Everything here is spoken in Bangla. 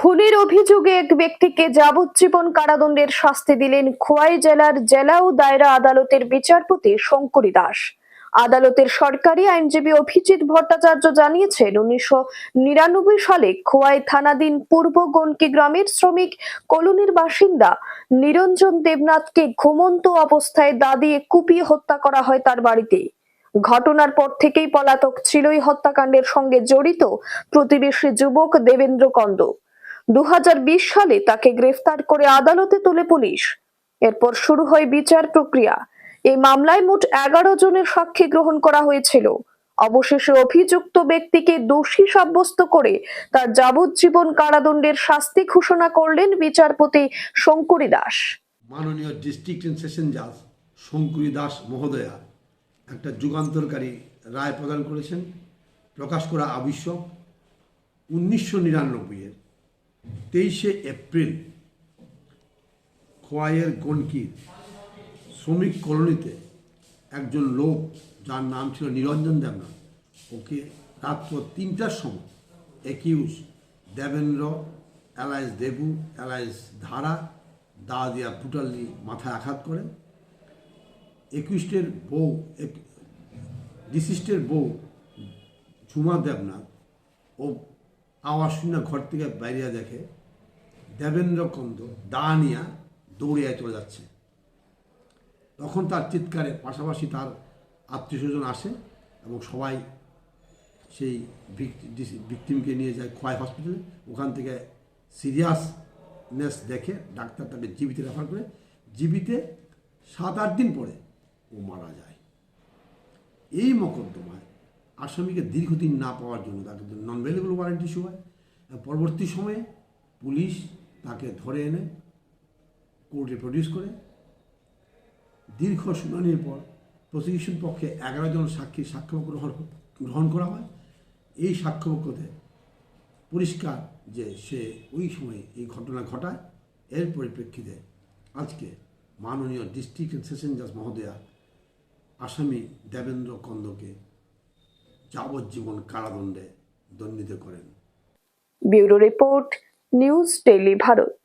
খুনের অভিযোগে এক ব্যক্তিকে যাবজ্জীবন কারাদণ্ডের শাস্তি দিলেন খোয়াই জেলার জেলা ও দায়রা আদালতের বিচারপতি শঙ্করী দাস। আদালতের সরকারি আইনজীবী অভিজিৎ ভট্টাচার্য জানিয়েছেন, 1999 সালে খোয়াই থানাধীন পূর্ব গনকি গ্রামের শ্রমিক কলোনির বাসিন্দা নিরঞ্জন দেবনাথকে ঘুমন্ত অবস্থায় দা দিয়ে কুপিয়ে হত্যা করা হয় তার বাড়িতে। ঘটনার পর থেকেই পলাতক ছিল এই হত্যাকাণ্ডের সঙ্গে জড়িত প্রতিবেশী যুবক দেবেন্দ্র কন্দ। 2020 সালে তাকে গ্রেফতার করে আদালতে তোলে পুলিশ। এরপর শুরু হয় বিচার প্রক্রিয়া। এই মামলায় মোট 11 জনের সাক্ষী গ্রহণ করা হয়েছিল। অবশেষে অভিযুক্ত ব্যক্তিকে দোষী সাব্যস্ত করে তার যাবজ্জীবন কারাদণ্ডের শাস্তি ঘোষণা করলেন বিচারপতি শঙ্করী দাস। মাননীয় ডিস্ট্রিক্ট এন্ড সেশন জাজ শঙ্করী দাস মহোদয়া একটা যুগান্তরকারী রায় প্রদান করেছেন। প্রকাশ করা আবশ্যক 1999-এর 23শে এপ্রিল খোয়াইয়ের গনকির শ্রমিক কলোনিতে একজন লোক যার নাম ছিল নিরঞ্জন দেবনাথ, ওকে রাত্র 3টার সময় একিউজ দেবেন্দ্র এলাইস দেবু এলাইস ধারা দা দিয়া ব্রুটালি মাথায় আঘাত করে। ডিসিস্টের বউ ঝুমা দেবনাথ ও আওয়াজ শুনে ঘর থেকে বাইরে দেখে দেবেন্দ্র কন্দ দা নিয়ে দৌড়িয়ে চলে যাচ্ছে। তখন তার চিৎকারে পাশাপাশি তার আত্মীয় স্বজন আসে এবং সবাই সেই ভিকটিমকে নিয়ে যায় খোয়াই হসপিটালে। ওখান থেকে সিরিয়াসনেস দেখে ডাক্তার তাকে জিবিতে রেফার করে। জিবিতে 7-8 দিন পরে ও মারা যায়। এই মোকদ্দমায় আসামিকে দীর্ঘদিন না পাওয়ার জন্য তাকে নন ভেলেবল ওয়ারেন্ট ইস্যু হয়। পরবর্তী সময়ে পুলিশ তাকে ধরে এনে কোর্টে প্রডিউস করে। দীর্ঘ শুনানির পর প্রসিকিউশন পক্ষে 11 জন সাক্ষীর সাক্ষ্য গ্রহণ করা হয়। এই সাক্ষ্যপক্ষতে পরিষ্কার যে সে ওই সময় এই ঘটনা ঘটায়। এর পরিপ্রেক্ষিতে আজকে মাননীয় ডিস্ট্রিক্ট এন্ড সেশন জাজ মহোদয়া আসামি দেবেন্দ্র কন্দকে যাবজ্জীবন কারাদণ্ডে দণ্ডিত করেন। Bureau report, news daily Bharat.